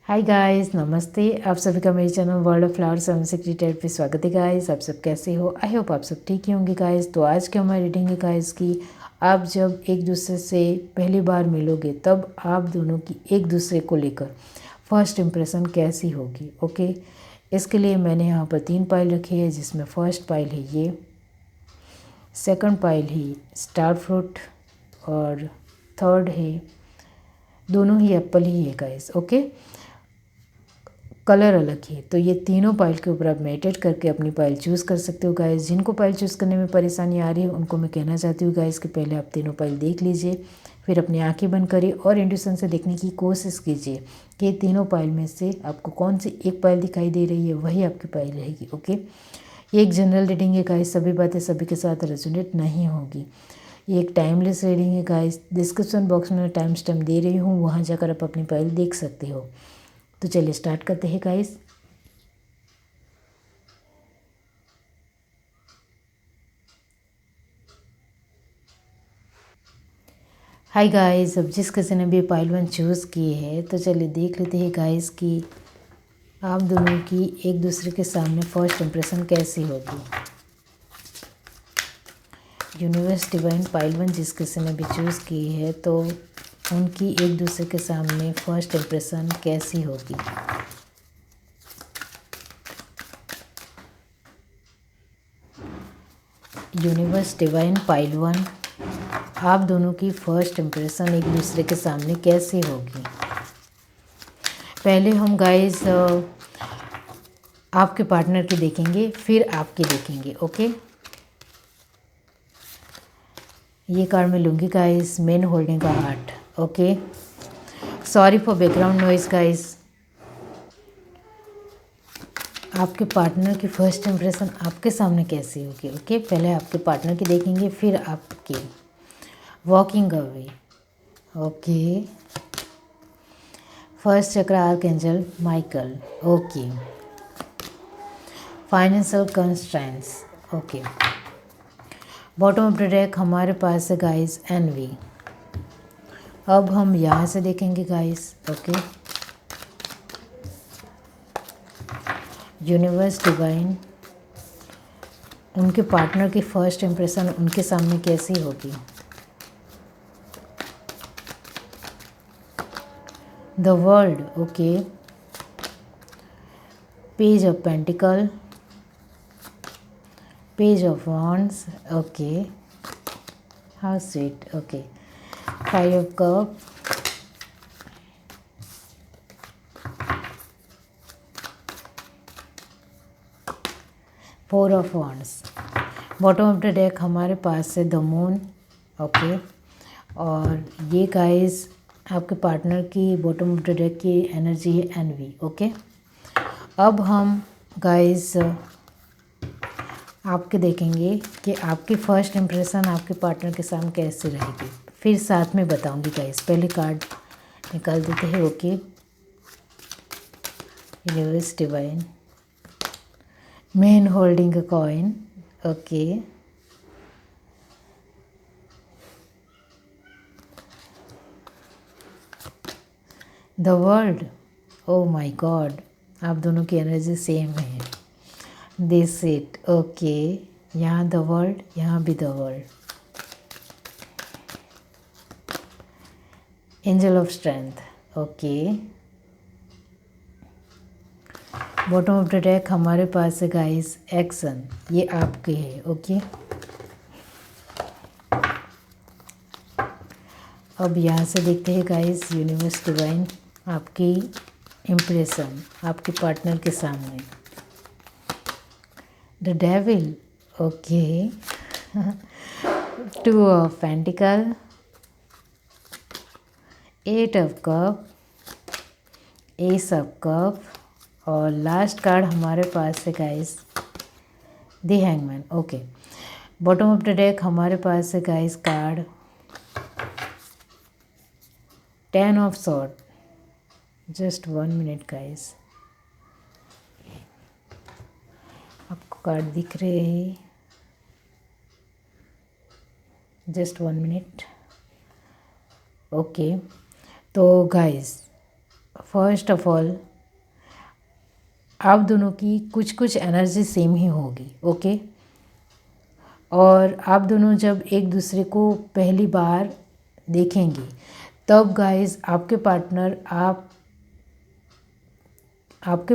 Hi guys, नमस्ते। आप सभी का मेरे channel world of flowers and secret पे स्वागत है गाइस। आप सब कैसे हो? आई होप आप सब ठीक ही होंगे गाइस। तो आज की हमारी रीडिंग है गाइस की आप जब एक दूसरे से पहली बार मिलोगे तब आप दोनों की एक दूसरे को लेकर फर्स्ट इम्प्रेशन कैसी होगी। ओके, इसके लिए मैंने यहाँ पर 3 पाइल रखी है, जिसमें फर्स्ट पाइल है ये, सेकंड पाइल है स्टार फ्रूट और थर्ड है, दोनों ही एप्पल ही है गाइस। ओके, कलर अलग है, तो ये तीनों पाइल के ऊपर आप मेडिटेट करके अपनी पाइल चूज़ कर सकते हो गाइस। जिनको पाइल चूज़ करने में परेशानी आ रही है उनको मैं कहना चाहती हूँ गाइस कि पहले आप तीनों पाइल देख लीजिए, फिर अपनी आंखें बंद करिए और इंट्यूशन से देखने की कोशिश कीजिए कि तीनों पाइल में से आपको कौन सी एक पाइल दिखाई दे रही है, वही आपकी पाइल रहेगी। ओके, ये एक जनरल रीडिंग है गाइस, सभी बातें सभी के साथ रेजोनेट नहीं होगी। ये एक टाइमलेस रीडिंग है गाइस। डिस्क्रिप्शन बॉक्स में टाइम स्टैम्प दे रही हूँ, वहाँ जाकर आप अपनी पाइल देख सकते हो। तो चलिए स्टार्ट करते हैं गाइस। हाय गाइस, अब जिस किसी ने भी पाइल 1 चूज़ की है तो चलिए देख लेते हैं गाइस कि आप दोनों की एक दूसरे के सामने फर्स्ट इम्प्रेशन कैसी होगी। यूनिवर्स डिवाइन पाइल 1 जिस किसी ने भी चूज़ की है तो उनकी एक दूसरे के सामने फर्स्ट इम्प्रेशन कैसी होगी। यूनिवर्स डिवाइन पाइल 1, आप दोनों की फर्स्ट इम्प्रेशन एक दूसरे के सामने कैसी होगी। पहले हम गाइस आपके पार्टनर की देखेंगे, फिर आपकी देखेंगे। ओके, ये कार्ड मैं लूँगी गाइस, मैन होल्डिंग का heart. Okay, sorry for background noise guys. आपके पार्टनर की फर्स्ट इम्प्रेशन आपके सामने कैसी होगी। ओके, पहले आपके पार्टनर की देखेंगे, फिर आपकी। Walking away. ओके, फर्स्ट चक्र archangel Michael. Okay, financial constraints. Okay, bottom of the deck हमारे पास है गाइस एनवी। अब हम यहाँ से देखेंगे गाइस। ओके, यूनिवर्स डिवाइन, उनके पार्टनर की फर्स्ट इम्प्रेशन उनके सामने कैसी होगी। The world. Okay, page of pentacle, page of wands. Okay, how sweet. Okay, five of cup, four of wands। Bottom of the deck हमारे पास है द मून। ओके, और ये गाइस आपके पार्टनर की बॉटम ऑफ द डेक की energy है N V. Okay, अब हम गाइस आपके देखेंगे कि आपकी फर्स्ट इम्प्रेशन आपके पार्टनर के सामने कैसे रहेगी, फिर साथ में बताऊंगी गाइस। पहले कार्ड निकाल देते हैं। Okay, universe divine, man holding a coin. Okay, the world. Oh my God, आप दोनों की एनर्जी सेम है। This it. ओके, यहाँ द वर्ल्ड, यहाँ भी the world. Angel of strength. Okay, bottom of the deck हमारे पास है गाइस एक्शन, ये आपके है। ओके, अब यहाँ से देखते हैं गाइस यूनिवर्स डिवाइन आपकी इम्प्रेशन आपके पार्टनर के सामने। The devil. Okay, two of pentacle, eight of cup, ace of cup, और लास्ट कार्ड हमारे पास है guys the hangman. Okay, bottom of the deck हमारे पास है guys card 10 of sword. Just 1 minute guys, आपको कार्ड दिख रहे हैं। Just 1 minute. ओके, तो गाइस फर्स्ट ऑफ ऑल आप दोनों की कुछ कुछ एनर्जी सेम ही होगी, ओके। और आप दोनों जब एक दूसरे को पहली बार देखेंगे तब गाइस आपके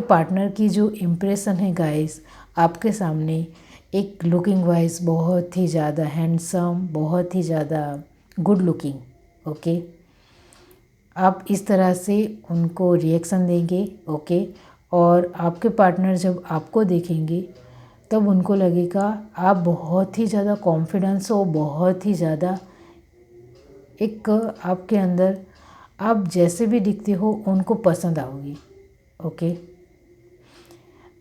पार्टनर की जो इम्प्रेशन है गाइस आपके सामने एक लुकिंग वाइज बहुत ही ज़्यादा हैंडसम, बहुत ही ज़्यादा गुड लुकिंग, ओके। आप इस तरह से उनको रिएक्शन देंगे, ओके। और आपके पार्टनर जब आपको देखेंगे तब उनको लगेगा आप बहुत ही ज़्यादा कॉन्फिडेंस हो, बहुत ही ज़्यादा एक आपके अंदर आप जैसे भी दिखते हो उनको पसंद आओगी, ओके।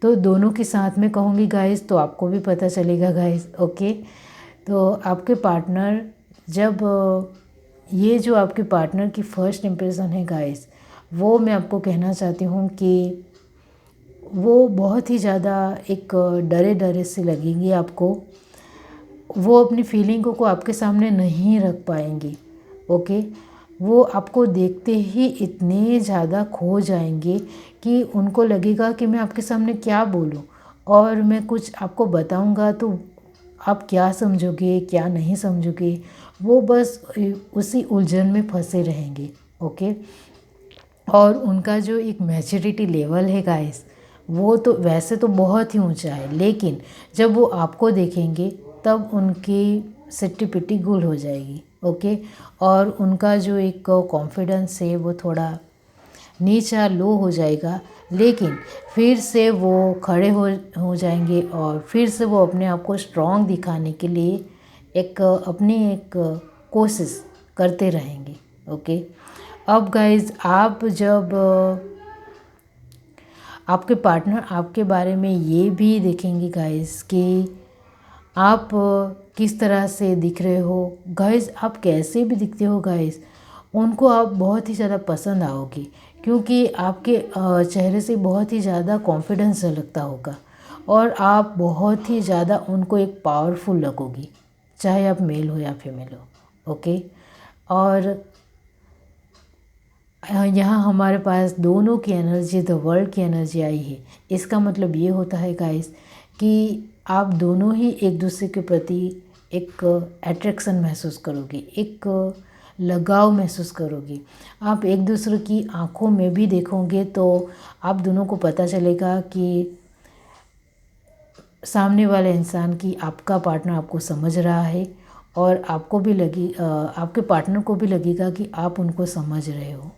तो दोनों के साथ में कहूँगी गाइस तो आपको भी पता चलेगा गाइस, ओके। तो आपके पार्टनर जब ये जो आपके पार्टनर की फ़र्स्ट इम्प्रेशन है गाइस, वो मैं आपको कहना चाहती हूँ कि वो बहुत ही ज़्यादा एक डरे डरे से लगेंगी आपको। वो अपनी फीलिंगों को आपके सामने नहीं रख पाएंगी, ओके। वो आपको देखते ही इतने ज़्यादा खो जाएंगे कि उनको लगेगा कि मैं आपके सामने क्या बोलूं, और मैं कुछ आपको बताऊंगा तो आप क्या समझोगे क्या नहीं समझोगे। वो बस उसी उलझन में फंसे रहेंगे, ओके। और उनका जो एक मैच्योरिटी लेवल है गाइस वो तो वैसे तो बहुत ही ऊंचा है, लेकिन जब वो आपको देखेंगे तब उनकी सिट्टी पिट्टी गुल हो जाएगी, ओके। और उनका जो एक कॉन्फिडेंस है वो थोड़ा नीचा लो हो जाएगा, लेकिन फिर से वो खड़े हो जाएंगे और फिर से वो अपने आप को स्ट्रॉन्ग दिखाने के लिए अपनी एक कोशिश करते रहेंगे, ओके। अब गाइज आप जब आपके पार्टनर आपके बारे में ये भी देखेंगे गाइज कि आप किस तरह से दिख रहे हो गाइज, आप कैसे भी दिखते हो गाइज, उनको आप बहुत ही ज़्यादा पसंद आओगे, क्योंकि आपके चेहरे से बहुत ही ज़्यादा कॉन्फिडेंस झलकता होगा और आप बहुत ही ज़्यादा उनको एक पावरफुल लगोगी, चाहे आप मेल हो या फीमेल हो, ओके। और यहाँ हमारे पास दोनों की एनर्जी, द वर्ल्ड की एनर्जी आई है। इसका मतलब ये होता है गाइस कि आप दोनों ही एक दूसरे के प्रति एक अट्रैक्शन महसूस करोगे, एक लगाव महसूस करोगे। आप एक दूसरे की आंखों में भी देखोगे तो आप दोनों को पता चलेगा कि सामने वाले इंसान की आपका पार्टनर आपको समझ रहा है, और आपको भी आपके पार्टनर को भी लगेगा कि आप उनको समझ रहे हो।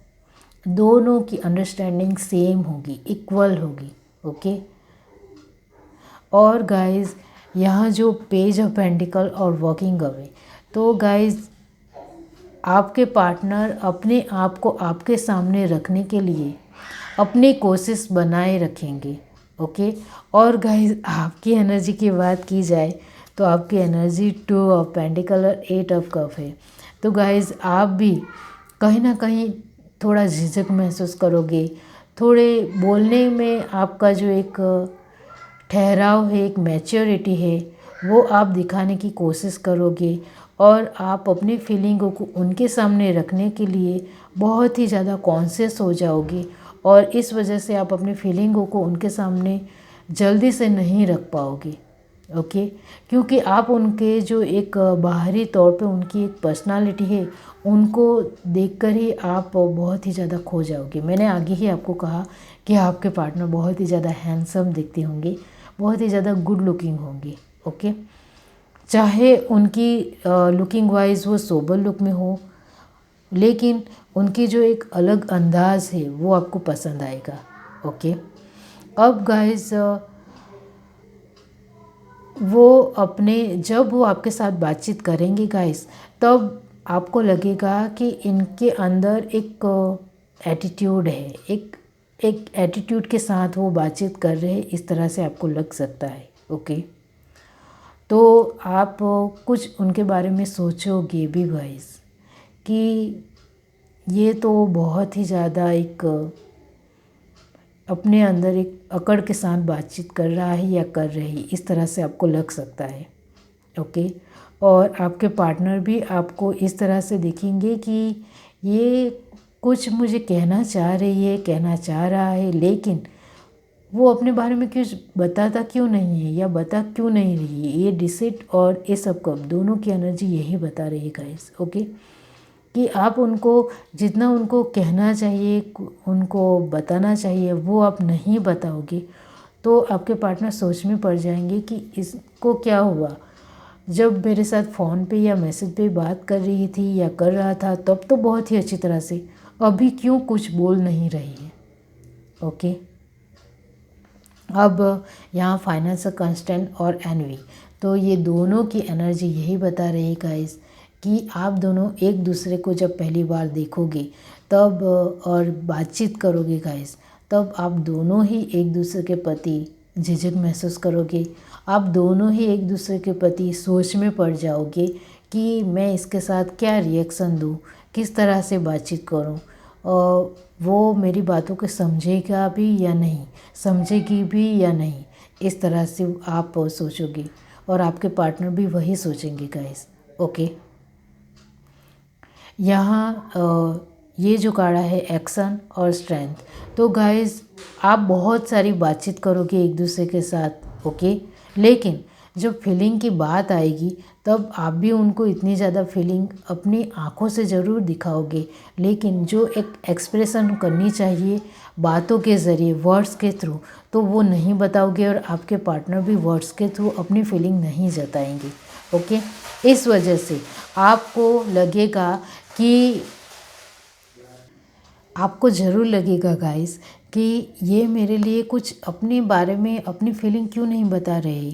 दोनों की अंडरस्टैंडिंग सेम होगी, इक्वल होगी, ओके। और गाइस यहाँ जो पेज ऑफ पेंटिकल और वॉकिंग अवे, तो गाइस आपके पार्टनर अपने आप को आपके सामने रखने के लिए अपनी कोशिश बनाए रखेंगे, ओके। और गाइस आपकी एनर्जी की बात की जाए तो आपकी एनर्जी 2 ऑफ पेंटिकल और 8 ऑफ कप है। तो गाइस आप भी कहीं ना कहीं थोड़ा झिझक महसूस करोगे, थोड़े बोलने में आपका जो एक ठहराव है, एक मैच्योरिटी है, वो आप दिखाने की कोशिश करोगे, और आप अपनी फीलिंगों को उनके सामने रखने के लिए बहुत ही ज़्यादा कॉन्शियस हो जाओगे, और इस वजह से आप अपनी फीलिंगों को उनके सामने जल्दी से नहीं रख पाओगे, ओके। क्योंकि आप उनके जो एक बाहरी तौर पे उनकी एक पर्सनालिटी है उनको देखकर ही आप बहुत ही ज़्यादा खो जाओगे। मैंने आगे ही आपको कहा कि आपके पार्टनर बहुत ही ज़्यादा हैंडसम दिखते होंगे, बहुत ही ज़्यादा गुड लुकिंग होंगे, ओके। चाहे उनकी लुकिंग वाइज वो सोबर लुक में हो, लेकिन उनकी जो एक अलग अंदाज है वो आपको पसंद आएगा, ओके। अब गाइस जब वो आपके साथ बातचीत करेंगे गाइस, तब आपको लगेगा कि इनके अंदर एक एटीट्यूड है, एक एटीट्यूड के साथ वो बातचीत कर रहे हैं, इस तरह से आपको लग सकता है, ओके। तो आप कुछ उनके बारे में सोचोगे भी गाइस कि ये तो बहुत ही ज़्यादा एक अपने अंदर एक अकड़ के साथ बातचीत कर रहा है या कर रही, इस तरह से आपको लग सकता है, ओके। और आपके पार्टनर भी आपको इस तरह से देखेंगे कि ये कुछ मुझे कहना चाह रही है, कहना चाह रहा है, लेकिन वो अपने बारे में कुछ बताता क्यों नहीं है या बता क्यों नहीं रही है। ये डिसिट और ये सब कब दोनों की एनर्जी यही बता रही है गाइस। ओके, कि आप उनको जितना उनको कहना चाहिए, उनको बताना चाहिए, वो आप नहीं बताओगे तो आपके पार्टनर सोच में पड़ जाएंगे कि इसको क्या हुआ। जब मेरे साथ फ़ोन पे या मैसेज पे बात कर रही थी या कर रहा था तब तो बहुत ही अच्छी तरह से, अभी क्यों कुछ बोल नहीं रही है। ओके, अब यहाँ फाइनेंस कंस्टेंट और एनवी, तो ये दोनों की एनर्जी यही बता रही है गाइस कि आप दोनों एक दूसरे को जब पहली बार देखोगे तब और बातचीत करोगे गाइस, तब आप दोनों ही एक दूसरे के प्रति झिझक महसूस करोगे। आप दोनों ही एक दूसरे के प्रति सोच में पड़ जाओगे कि मैं इसके साथ क्या रिएक्शन दूँ, किस तरह से बातचीत करूँ, और वो मेरी बातों को समझेगा भी या नहीं, समझेगी भी या नहीं, इस तरह से आप सोचोगे और आपके पार्टनर भी वही सोचेंगे गाइस। ओके, यहाँ ये जो कार्ड है एक्शन और स्ट्रेंथ, तो गाइस आप बहुत सारी बातचीत करोगे एक दूसरे के साथ। ओके, लेकिन जब फीलिंग की बात आएगी तब आप भी उनको इतनी ज़्यादा फीलिंग अपनी आँखों से ज़रूर दिखाओगे, लेकिन जो एक एक्सप्रेशन करनी चाहिए बातों के ज़रिए, वर्ड्स के थ्रू, तो वो नहीं बताओगे और आपके पार्टनर भी वर्ड्स के थ्रू अपनी फीलिंग नहीं जताएंगे। ओके, इस वजह से आपको लगेगा कि आपको ज़रूर लगेगा गाइस कि ये मेरे लिए कुछ अपने बारे में अपनी फीलिंग क्यों नहीं बता रहे,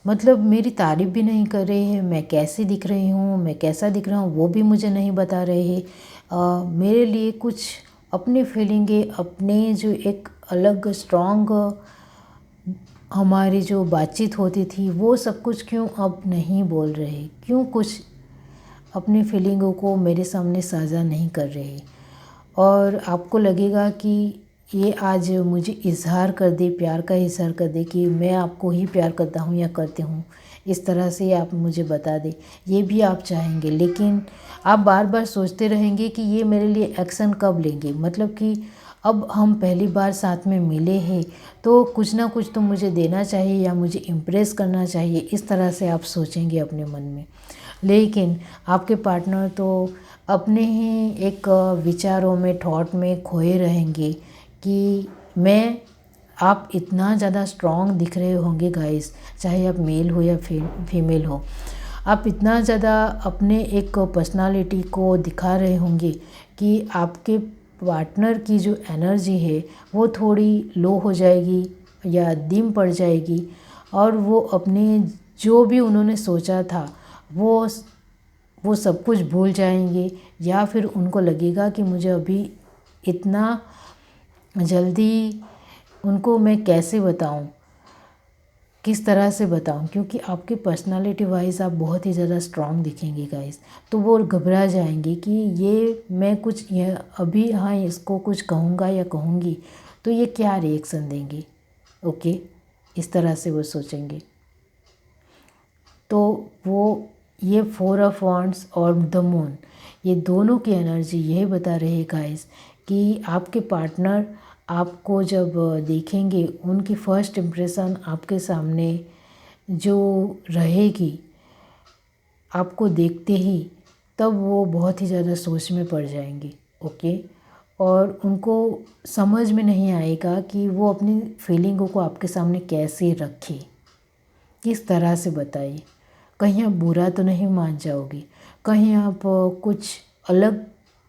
मतलब मेरी तारीफ़ भी नहीं कर रहे हैं, मैं कैसी दिख रही हूँ, मैं कैसा दिख रहा हूँ वो भी मुझे नहीं बता रहे हैं। मेरे लिए कुछ अपनी फीलिंगें, अपने जो एक अलग स्ट्रॉन्ग हमारी जो बातचीत होती थी वो सब कुछ क्यों अब नहीं बोल रहे, क्यों कुछ अपनी फीलिंगों को मेरे सामने साझा नहीं कर रहे। और आपको लगेगा कि ये आज मुझे इज़हार कर दे, प्यार का इज़हार कर दे कि मैं आपको ही प्यार करता हूँ या करती हूँ, इस तरह से आप मुझे बता दें, ये भी आप चाहेंगे। लेकिन आप बार बार सोचते रहेंगे कि ये मेरे लिए एक्शन कब लेंगे, मतलब कि अब हम पहली बार साथ में मिले हैं तो कुछ ना कुछ तो मुझे देना चाहिए या मुझे इम्प्रेस करना चाहिए, इस तरह से आप सोचेंगे अपने मन में। लेकिन आपके पार्टनर तो अपने ही एक विचारों में, थॉट में खोए रहेंगे कि मैं, आप इतना ज़्यादा स्ट्रॉन्ग दिख रहे होंगे गाइस, चाहे आप मेल हो या फीमेल हो, आप इतना ज़्यादा अपने एक पर्सनालिटी को दिखा रहे होंगे कि आपके पार्टनर की जो एनर्जी है वो थोड़ी लो हो जाएगी या डिम पड़ जाएगी, और वो अपने जो भी उन्होंने सोचा था वो सब कुछ भूल जाएंगे, या फिर उनको लगेगा कि मुझे अभी इतना जल्दी उनको मैं कैसे बताऊं, किस तरह से बताऊं, क्योंकि आपकी पर्सनालिटी वाइज आप बहुत ही ज़्यादा स्ट्रॉन्ग दिखेंगे गाइस। तो वो घबरा जाएंगे कि ये मैं कुछ ये अभी, हाँ इसको कुछ कहूँगा या कहूँगी तो ये क्या रिएक्शन देंगे। ओके, इस तरह से वो सोचेंगे। तो वो ये 4 ऑफ वॉन्ड्स और द मून, ये दोनों की एनर्जी यही बता रही है गाइस कि आपके पार्टनर आपको जब देखेंगे, उनकी फ़र्स्ट इम्प्रेशन आपके सामने जो रहेगी आपको देखते ही, तब वो बहुत ही ज़्यादा सोच में पड़ जाएंगे। ओके, और उनको समझ में नहीं आएगा कि वो अपनी फीलिंगों को आपके सामने कैसे रखे, किस तरह से बताए। कहीं आप बुरा तो नहीं मान जाओगे, कहीं आप कुछ अलग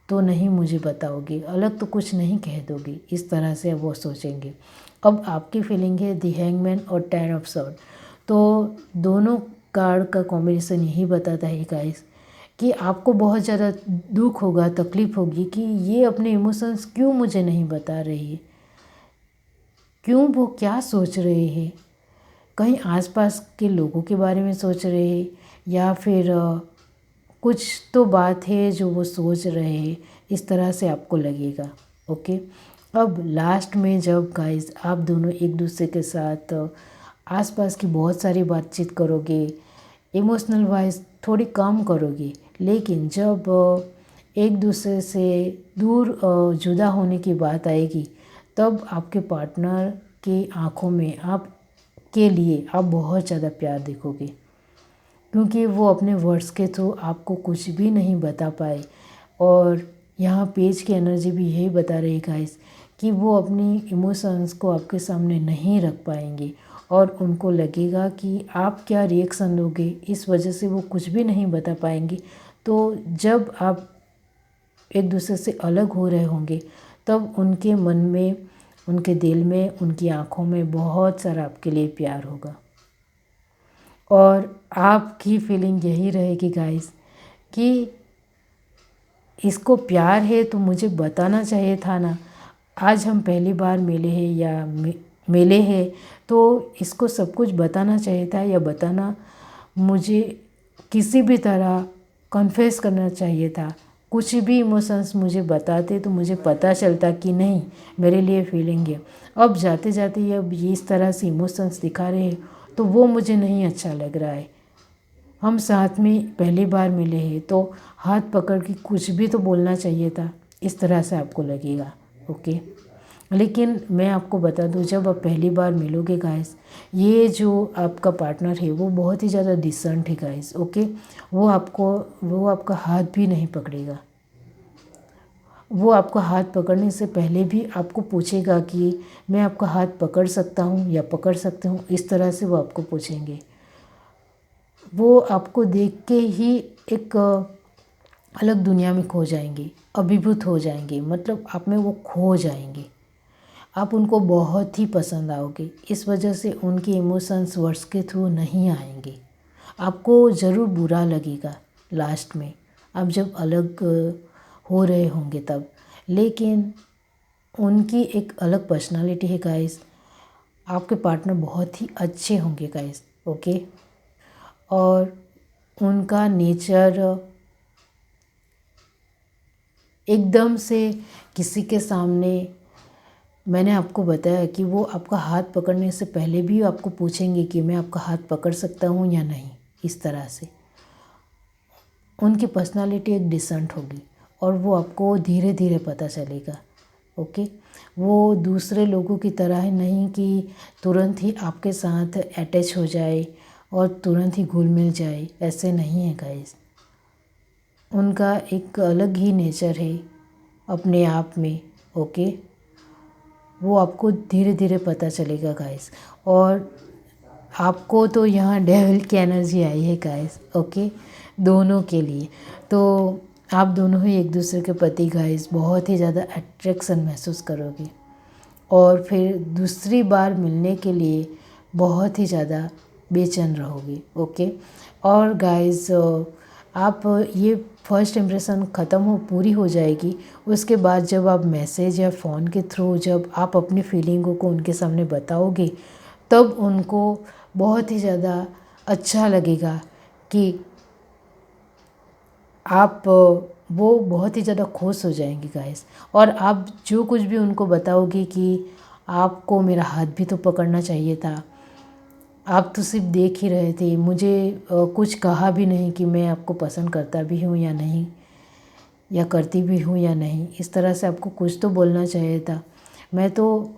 तो नहीं मुझे बताओगे, अलग तो कुछ नहीं कह दोगे, इस तरह से वो सोचेंगे। अब आपकी फीलिंग है द हैंगमैन और 10 ऑफ स्वॉर्ड, तो दोनों कार्ड का कॉम्बिनेशन यही बताता है गाइस कि आपको बहुत ज़्यादा दुख होगा, तकलीफ़ होगी कि ये अपने इमोशंस क्यों मुझे नहीं बता रही है, क्यों वो क्या सोच रहे हैं, कहीं आसपास के लोगों के बारे में सोच रहे हैं या फिर कुछ तो बात है जो वो सोच रहे हैं, इस तरह से आपको लगेगा। ओके, अब लास्ट में जब गाइस आप दोनों एक दूसरे के साथ आसपास की बहुत सारी बातचीत करोगे, इमोशनल वाइज थोड़ी कम करोगे, लेकिन जब एक दूसरे से दूर जुदा होने की बात आएगी, तब आपके पार्टनर की आंखों में आप के लिए आप बहुत ज़्यादा प्यार देखोगे, क्योंकि वो अपने वर्ड्स के थ्रू आपको कुछ भी नहीं बता पाए। और यहाँ पेज की एनर्जी भी यही बता रही गाइस कि वो अपनी इमोशंस को आपके सामने नहीं रख पाएंगे और उनको लगेगा कि आप क्या रिएक्शन दोगे, इस वजह से वो कुछ भी नहीं बता पाएंगे। तो जब आप एक दूसरे से अलग हो रहे होंगे, तब उनके मन में, उनके दिल में, उनकी आँखों में बहुत सारा आपके लिए प्यार होगा। और आपकी फीलिंग यही रहेगी गाइस कि इसको प्यार है तो मुझे बताना चाहिए था ना। आज हम पहली बार मिले हैं या मिले हैं, तो इसको सब कुछ बताना चाहिए था, या बताना मुझे किसी भी तरह कन्फेस करना चाहिए था। कुछ भी इमोशंस मुझे बताते तो मुझे पता चलता कि नहीं, मेरे लिए फीलिंग है। अब जाते जाते ये अब इस तरह से इमोशंस दिखा रहे हैं तो वो मुझे नहीं अच्छा लग रहा है। हम साथ में पहली बार मिले हैं तो हाथ पकड़ के कुछ भी तो बोलना चाहिए था, इस तरह से आपको लगेगा। ओके, लेकिन मैं आपको बता दूं, जब आप पहली बार मिलोगे गाइस, ये जो आपका पार्टनर है वो बहुत ही ज़्यादा डिसेंट है गाइस। ओके, वो आपका हाथ भी नहीं पकड़ेगा। वो आपका हाथ पकड़ने से पहले भी आपको पूछेगा कि मैं आपका हाथ पकड़ सकता हूँ या पकड़ सकते हूँ, इस तरह से वो आपको पूछेंगे। वो आपको देख के ही एक अलग दुनिया में खो जाएंगे, अभिभूत हो जाएंगे, मतलब आप में वो खो जाएंगे। आप उनको बहुत ही पसंद आओगे, इस वजह से उनके इमोशंस वर्ड्स के थ्रू नहीं आएंगे। आपको ज़रूर बुरा लगेगा लास्ट में, आप जब अलग हो रहे होंगे तब, लेकिन उनकी एक अलग पर्सनालिटी है गाइस। आपके पार्टनर बहुत ही अच्छे होंगे गाइस। ओके, और उनका नेचर एकदम से किसी के सामने, मैंने आपको बताया कि वो आपका हाथ पकड़ने से पहले भी आपको पूछेंगे कि मैं आपका हाथ पकड़ सकता हूँ या नहीं, इस तरह से। उनकी पर्सनालिटी एक डिसेंट होगी और वो आपको धीरे धीरे पता चलेगा। ओके, वो दूसरे लोगों की तरह नहीं कि तुरंत ही आपके साथ अटैच हो जाए और तुरंत ही घुल मिल जाए, ऐसे नहीं है गाइस। उनका एक अलग ही नेचर है अपने आप में। ओके, वो आपको धीरे धीरे पता चलेगा गाइस। और आपको तो यहाँ डेविल की एनर्जी आई है गाइस। ओके, दोनों के लिए तो आप दोनों ही एक दूसरे के प्रति गाइस बहुत ही ज़्यादा अट्रैक्शन महसूस करोगे और फिर दूसरी बार मिलने के लिए बहुत ही ज़्यादा बेचैन रहोगे। ओके, और गाइस आप ये फर्स्ट इम्प्रेशन ख़त्म पूरी हो जाएगी, उसके बाद जब आप मैसेज या फ़ोन के थ्रू जब आप अपनी फीलिंगों को उनके सामने बताओगे, तब उनको बहुत ही ज़्यादा अच्छा लगेगा कि आप वो बहुत ही ज़्यादा खुश हो जाएंगे गाइस। और आप जो कुछ भी उनको बताओगे कि आपको मेरा हाथ भी तो पकड़ना चाहिए था, आप तो सिर्फ देख ही रहे थे, मुझे कुछ कहा भी नहीं कि मैं आपको पसंद करता भी हूँ या नहीं, या करती भी हूँ या नहीं, इस तरह से आपको कुछ तो बोलना चाहिए था। मैं तो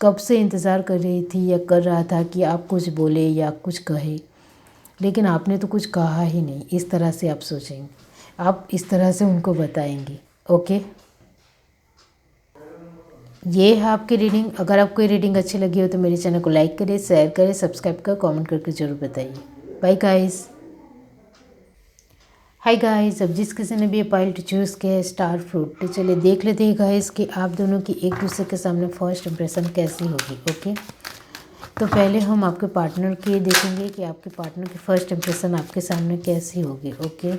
कब से इंतज़ार कर रही थी या कर रहा था कि आप कुछ बोले या कुछ कहे, लेकिन आपने तो कुछ कहा ही नहीं, इस तरह से आप सोचेंगे, आप इस तरह से उनको बताएंगे। ओके, ये है आपकी रीडिंग। अगर आपको ये रीडिंग अच्छी लगी हो तो मेरे चैनल को लाइक करें, शेयर करें, सब्सक्राइब करें, कमेंट करके ज़रूर बताइए। Bye guys. हाय गाइस, अब जिस किसी ने भी ये पाइल चूज़ किया है स्टार फ्रूट, तो चलिए देख लेते हैं गाइस कि आप दोनों की एक दूसरे के सामने फर्स्ट इंप्रेशन कैसी होगी। ओके, तो पहले हम आपके पार्टनर की देखेंगे कि आपके पार्टनर की फ़र्स्ट इंप्रेशन आपके सामने कैसी होगी। Okay,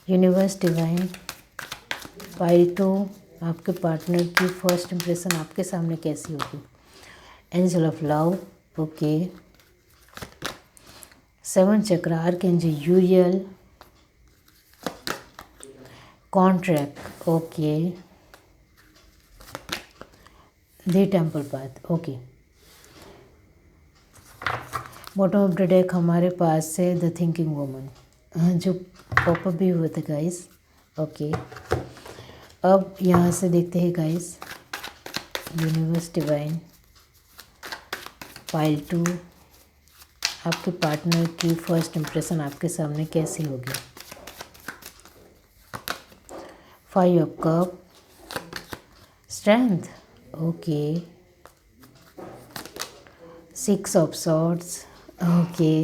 universe, divine, pile two, आपके पार्टनर की फ़र्स्ट इंप्रेशन आपके सामने कैसी होगी। एंजल ऑफ लव, ओके, 7 चक्र, archangel यूरियल, contract, okay, the temple path, okay. Bottom of the deck हमारे पास है द थिंकिंग वुमन, जो पॉपअप भी हुए थे गाइस, ओके, अब यहाँ से देखते हैं गाइस, यूनिवर्स डिवाइन पाइल 2, आपके पार्टनर की फर्स्ट इम्प्रेशन आपके सामने कैसी होगी। 5 of cup, strength, okay, 6 of swords, okay,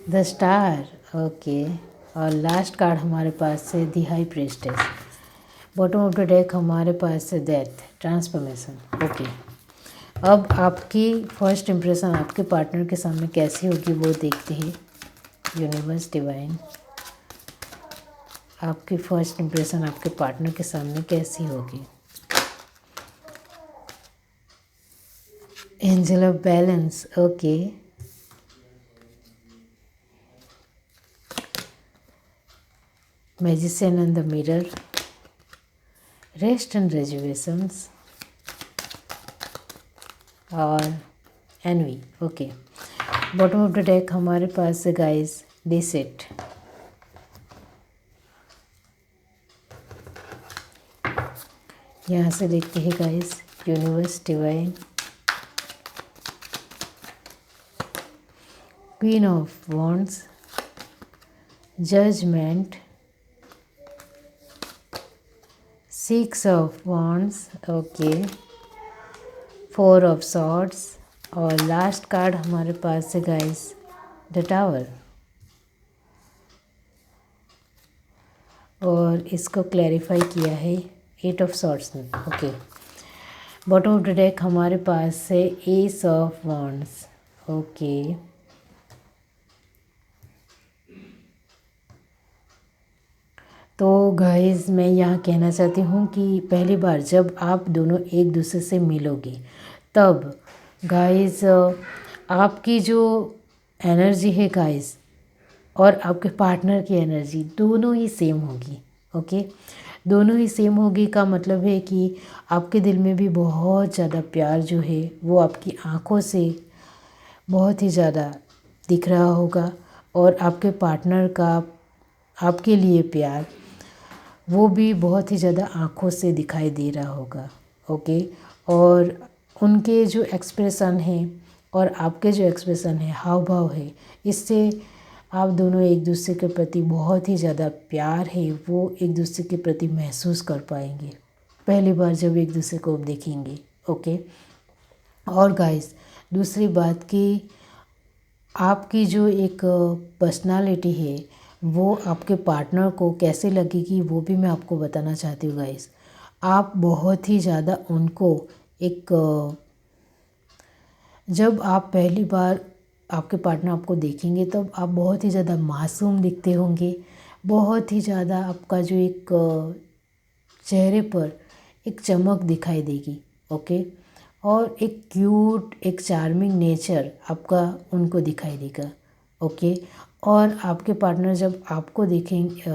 the star, okay, और लास्ट कार्ड हमारे पास है the high priestess. Bottom of the deck हमारे पास है डेथ, ट्रांसफॉर्मेशन, ओके। अब आपकी फर्स्ट इम्प्रेशन आपके पार्टनर के सामने कैसी होगी वो देखते हैं। यूनिवर्स डिवाइन, आपकी फर्स्ट इम्प्रेशन आपके पार्टनर के सामने कैसी होगी। Angel of balance, okay, magician and the mirror, rest and reservations, और envy, okay. Bottom of the deck हमारे पास है गाइस डिसेट, यहाँ से देखते हैं guys universe divine, queen of wands, judgement, 6 of wands, okay, 4 of swords, और last card हमारे पास है गाइस द टावर। और इसको क्लैरिफाई किया है 8 ऑफ सॉर्ड्स ने, okay. Bottom of the deck हमारे पास है एस ऑफ वॉन्ड्स, ओके, तो गाइस मैं यहाँ कहना चाहती हूँ कि पहली बार जब आप दोनों एक दूसरे से मिलोगे तब गाइस आपकी जो एनर्जी है गाइस और आपके पार्टनर की एनर्जी दोनों ही सेम होगी, ओके। दोनों ही सेम होगी का मतलब है कि आपके दिल में भी बहुत ज़्यादा प्यार जो है वो आपकी आँखों से बहुत ही ज़्यादा दिख रहा होगा, और आपके पार्टनर का आपके लिए प्यार वो भी बहुत ही ज़्यादा आँखों से दिखाई दे रहा होगा, ओके। और उनके जो एक्सप्रेशन है और आपके जो एक्सप्रेशन है, हाव भाव है, इससे आप दोनों एक दूसरे के प्रति बहुत ही ज़्यादा प्यार है वो एक दूसरे के प्रति महसूस कर पाएंगे पहली बार जब एक दूसरे को देखेंगे, ओके। और गाइस दूसरी बात कि आपकी जो एक पर्सनालिटी है वो आपके पार्टनर को कैसे लगेगी वो भी मैं आपको बताना चाहती हूँ गाइस। आप बहुत ही ज़्यादा उनको एक जब आप पहली बार आपके पार्टनर आपको देखेंगे तब आप बहुत ही ज़्यादा मासूम दिखते होंगे, बहुत ही ज़्यादा आपका जो एक चेहरे पर एक चमक दिखाई देगी, ओके। और एक क्यूट एक चार्मिंग नेचर आपका उनको दिखाई देगा, ओके। और आपके पार्टनर जब आपको देखेंगे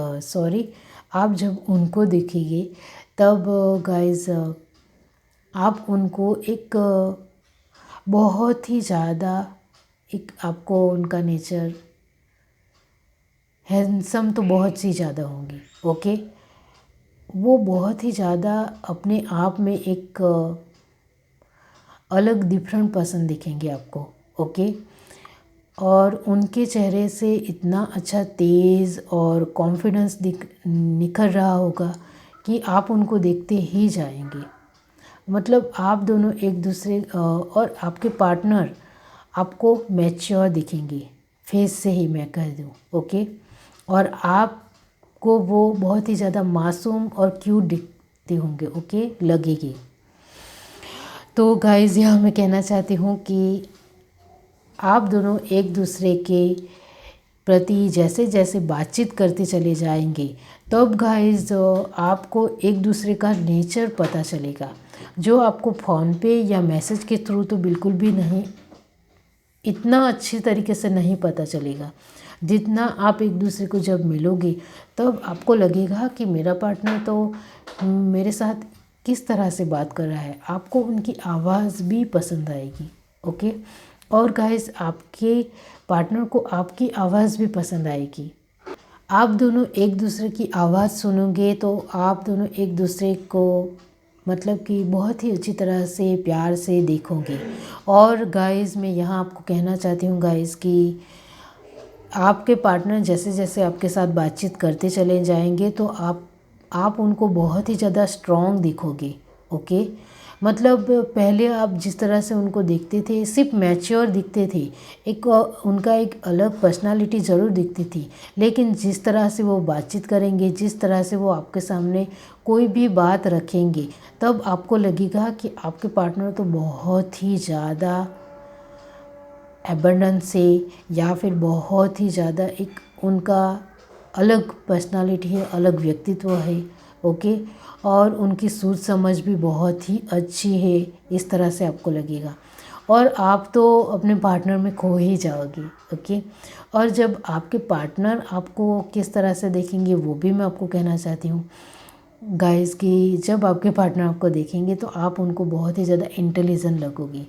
आप जब उनको देखेंगे तब गाइस आप उनको एक बहुत ही ज़्यादा एक आपको उनका नेचर हैंडसम तो बहुत सी ज़्यादा होंगी, ओके। वो बहुत ही ज़्यादा अपने आप में एक अलग डिफरेंट पर्सन दिखेंगे आपको, ओके। और उनके चेहरे से इतना अच्छा तेज़ और कॉन्फिडेंस निखर रहा होगा कि आप उनको देखते ही जाएंगे। मतलब आप दोनों एक दूसरे और आपके पार्टनर आपको मैच्योर दिखेंगे, फेस से ही मैं कह दूँ, ओके। और आपको वो बहुत ही ज़्यादा मासूम और क्यूट दिखते होंगे, ओके, लगेगी। तो गाइस यहाँ मैं कहना चाहती हूँ कि आप दोनों एक दूसरे के प्रति जैसे जैसे बातचीत करते चले जाएंगे तब गाइस आपको एक दूसरे का नेचर पता चलेगा, जो आपको फ़ोन पे या मैसेज के थ्रू तो बिल्कुल भी नहीं, इतना अच्छी तरीके से नहीं पता चलेगा। जितना आप एक दूसरे को जब मिलोगे तब आपको लगेगा कि मेरा पार्टनर तो मेरे साथ किस तरह से बात कर रहा है, आपको उनकी आवाज़ भी पसंद आएगी, ओके। और गाइस आपके पार्टनर को आपकी आवाज़ भी पसंद आएगी। आप दोनों एक दूसरे की आवाज़ सुनोगे तो आप दोनों एक दूसरे को मतलब कि बहुत ही अच्छी तरह से प्यार से देखोगे। और गाइस मैं यहाँ आपको कहना चाहती हूँ गाइस कि आपके पार्टनर जैसे जैसे आपके साथ बातचीत करते चले जाएंगे तो आप उनको बहुत ही ज़्यादा स्ट्रॉन्ग दिखोगे। ओके, मतलब पहले आप जिस तरह से उनको देखते थे सिर्फ मैच्योर दिखते थे, एक उनका एक अलग पर्सनालिटी ज़रूर दिखती थी, लेकिन जिस तरह से वो बातचीत करेंगे, जिस तरह से वो आपके सामने कोई भी बात रखेंगे, तब आपको लगेगा कि आपके पार्टनर तो बहुत ही ज़्यादा एबंडेंस से या फिर बहुत ही ज़्यादा एक उनका अलग पर्सनालिटी है, अलग व्यक्तित्व है। ओके, और उनकी सोच समझ भी बहुत ही अच्छी है, इस तरह से आपको लगेगा और आप तो अपने पार्टनर में खो ही जाओगे। ओके, और जब आपके पार्टनर आपको किस तरह से देखेंगे वो भी मैं आपको कहना चाहती हूँ गाइस कि जब आपके पार्टनर आपको देखेंगे तो आप उनको बहुत ही ज़्यादा इंटेलिजेंट लगोगे।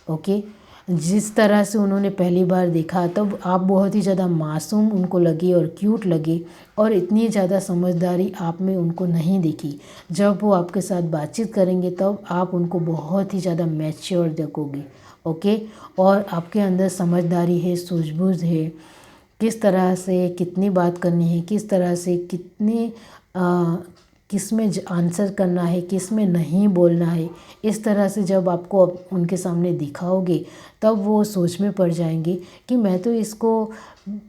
ओके, जिस तरह से उन्होंने पहली बार देखा तब आप बहुत ही ज़्यादा मासूम उनको लगे और क्यूट लगे, और इतनी ज़्यादा समझदारी आप में उनको नहीं दिखी। जब वो आपके साथ बातचीत करेंगे तब आप उनको बहुत ही ज़्यादा मैच्योर देखोगे। ओके, और आपके अंदर समझदारी है, सूझबूझ है, किस तरह से कितनी बात करनी है, किस तरह से कितने किस में आंसर करना है, किस में नहीं बोलना है, इस तरह से जब आपको उनके सामने दिखाओगे तब वो सोच में पड़ जाएंगे कि मैं तो इसको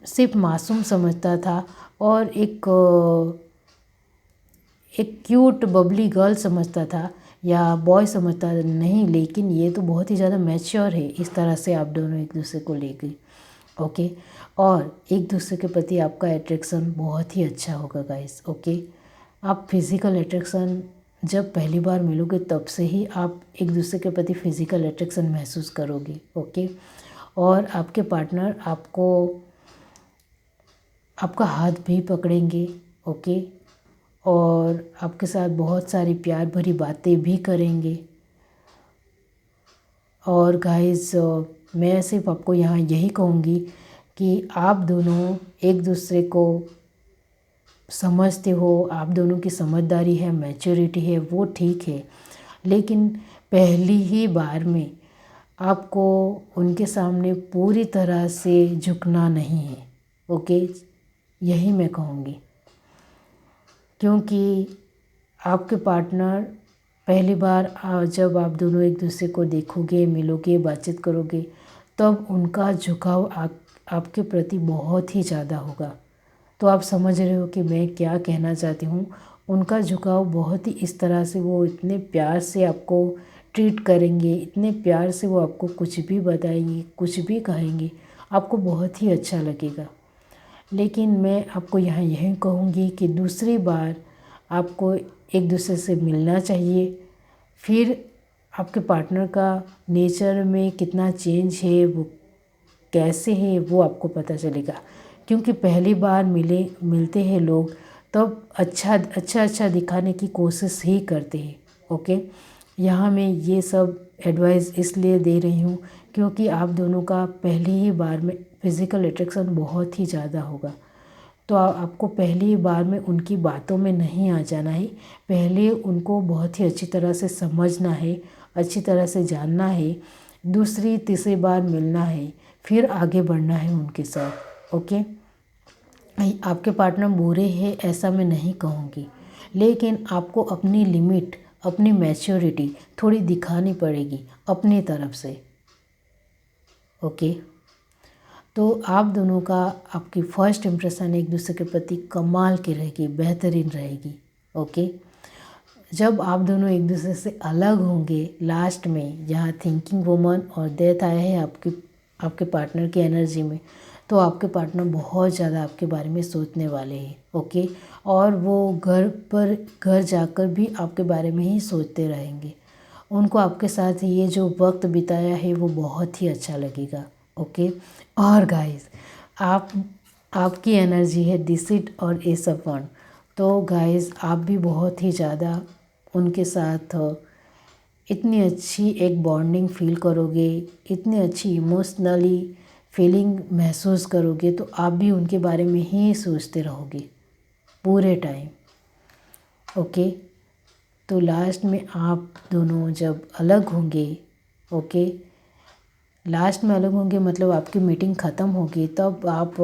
सिर्फ मासूम समझता था और एक क्यूट बबली गर्ल समझता था या बॉय समझता था, नहीं लेकिन ये तो बहुत ही ज़्यादा मैच्योर है। इस तरह से आप दोनों एक दूसरे को लेके ओके, और एक दूसरे के प्रति आपका अट्रैक्शन बहुत ही अच्छा होगा गाइस। ओके, आप फिज़िकल अट्रैक्शन जब पहली बार मिलोगे तब से ही आप एक दूसरे के प्रति फ़िज़िकल अट्रैक्शन महसूस करोगे। ओके, और आपके पार्टनर आपका हाथ भी पकड़ेंगे। ओके, और आपके साथ बहुत सारी प्यार भरी बातें भी करेंगे। और गाइस मैं सिर्फ आपको यहाँ यही कहूँगी कि आप दोनों एक दूसरे को समझते हो, आप दोनों की समझदारी है, मैच्योरिटी है, वो ठीक है, लेकिन पहली ही बार में आपको उनके सामने पूरी तरह से झुकना नहीं है। ओके, यही मैं कहूँगी, क्योंकि आपके पार्टनर पहली बार जब आप दोनों एक दूसरे को देखोगे, मिलोगे, बातचीत करोगे, तब उनका झुकाव आपके प्रति बहुत ही ज़्यादा होगा। तो आप समझ रहे हो कि मैं क्या कहना चाहती हूँ। उनका झुकाव बहुत ही इस तरह से, वो इतने प्यार से आपको ट्रीट करेंगे, इतने प्यार से वो आपको कुछ भी बताएंगे, कुछ भी कहेंगे, आपको बहुत ही अच्छा लगेगा। लेकिन मैं आपको यहाँ यही कहूँगी कि दूसरी बार आपको एक दूसरे से मिलना चाहिए, फिर आपके पार्टनर का नेचर में कितना चेंज है, वो कैसे है, वो आपको पता चलेगा। क्योंकि पहली बार मिलते हैं लोग तब अच्छा दिखाने की कोशिश ही करते हैं। ओके, यहाँ मैं ये सब एडवाइस इसलिए दे रही हूँ क्योंकि आप दोनों का पहली ही बार में फ़िज़िकल अट्रैक्शन बहुत ही ज़्यादा होगा। तो आपको पहली बार में उनकी बातों में नहीं आ जाना है, पहले उनको बहुत ही अच्छी तरह से समझना है, अच्छी तरह से जानना है, दूसरी तीसरी बार मिलना है, फिर आगे बढ़ना है उनके साथ। ओके, आपके पार्टनर बुरे हैं ऐसा मैं नहीं कहूँगी, लेकिन आपको अपनी लिमिट, अपनी मैच्योरिटी थोड़ी दिखानी पड़ेगी अपनी तरफ से। ओके, तो आप दोनों का आपकी फ़र्स्ट इम्प्रेशन एक दूसरे के प्रति कमाल की रहेगी, बेहतरीन रहेगी। ओके, जब आप दोनों एक दूसरे से अलग होंगे लास्ट में, जहाँ थिंकिंग वुमन और डेथ आया है आपके पार्टनर की एनर्जी में, तो आपके पार्टनर बहुत ज़्यादा आपके बारे में सोचने वाले हैं। ओके, और वो घर जाकर भी आपके बारे में ही सोचते रहेंगे। उनको आपके साथ ये जो वक्त बिताया है वो बहुत ही अच्छा लगेगा। ओके, और गाइस आपकी एनर्जी है डिसिट और एस ऑफ वन, तो गाइस आप भी बहुत ही ज़्यादा उनके साथ इतनी अच्छी एक बॉन्डिंग फील करोगे, इतनी अच्छी इमोशनली फीलिंग महसूस करोगे तो आप भी उनके बारे में ही सोचते रहोगे पूरे टाइम। ओके, तो लास्ट में आप दोनों जब अलग होंगे, ओके, लास्ट में अलग होंगे मतलब आपकी मीटिंग ख़त्म होगी, तब आप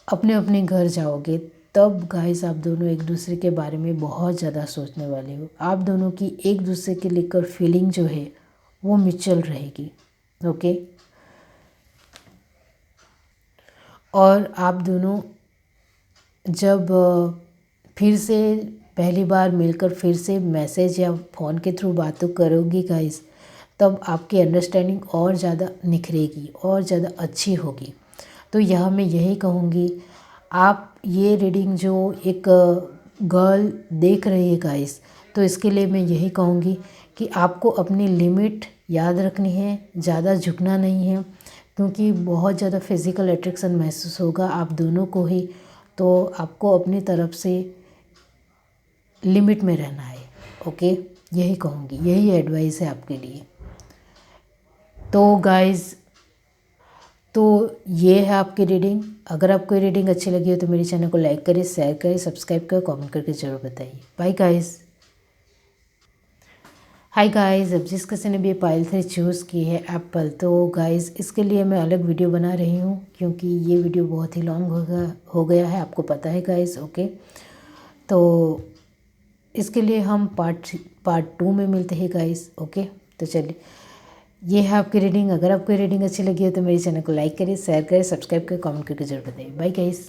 अपने अपने घर जाओगे, तब गाइस आप दोनों एक दूसरे के बारे में बहुत ज़्यादा सोचने वाले हो। आप दोनों की एक दूसरे के लेकर फीलिंग जो है वो म्यूचुअल रहेगी। ओके, और आप दोनों जब फिर से पहली बार मिलकर फिर से मैसेज या फ़ोन के थ्रू बातें करोगी गाइस, तब आपकी अंडरस्टैंडिंग और ज़्यादा निखरेगी और ज़्यादा अच्छी होगी। तो यह मैं यही कहूँगी, आप ये रीडिंग जो एक गर्ल देख रही है गाइस, तो इसके लिए मैं यही कहूँगी कि आपको अपनी लिमिट याद रखनी है, ज़्यादा झुकना नहीं है, क्योंकि बहुत ज़्यादा फिज़िकल अट्रैक्शन महसूस होगा आप दोनों को ही। तो आपको अपनी तरफ से लिमिट में रहना है। ओके, यही कहूँगी, यही एडवाइस है आपके लिए। तो गाइस, तो ये है आपकी रीडिंग। अगर आपको ये रीडिंग अच्छी लगी हो तो मेरे चैनल को लाइक करें, शेयर करें, सब्सक्राइब करें, कमेंट करके ज़रूर बताइए। Bye guys. हाय गाइस, अब जिस किसी ने भी पायल से चूज़ की है एप्पल, तो गाइस इसके लिए मैं अलग वीडियो बना रही हूँ, क्योंकि ये वीडियो बहुत ही लॉन्ग हो गया है, आपको पता है गाइस। ओके, तो इसके लिए हम पार्ट 2 में मिलते हैं गाइस। ओके, तो चलिए, ये है आपकी रीडिंग। अगर आपको रीडिंग अच्छी लगी हो तो मेरे चैनल को लाइक करें, शेयर करें, सब्सक्राइब करें, कमेंट करके जरूर बताइए। Bye guys.